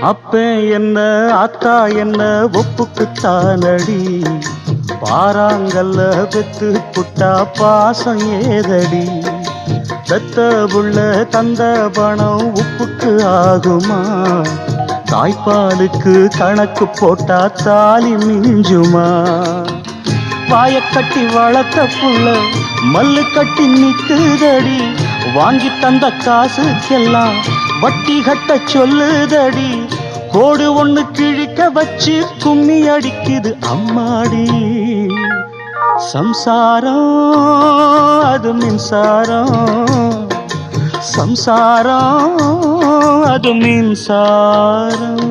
அப்பே என்ன ஆத்தா என்ன ஒப்புக்குத்தானடி, பாறாங்கல்ல பெத்து புட்டா பாசம் ஏதடி. பெத்த புள்ள தந்த பணம் உப்புக்கு ஆகுமா, தாய்ப்பாலுக்கு கணக்கு போட்டா தாலி மிஞ்சுமா. வாயக்கட்டி வளர்த்த புள்ள மல்லு கட்டி நிக்குதடி, வாங்கி தந்த காசுக்கெல்லாம் வட்டி கட்ட சொல்லுதடி. கோடு ஒண்ணு கிழிக்க வச்சு கும்மி அடிக்குது அம்மாடி. சம்சாரம் அது மின்சாரம், சம்சாரம் அது மின்சாரம்.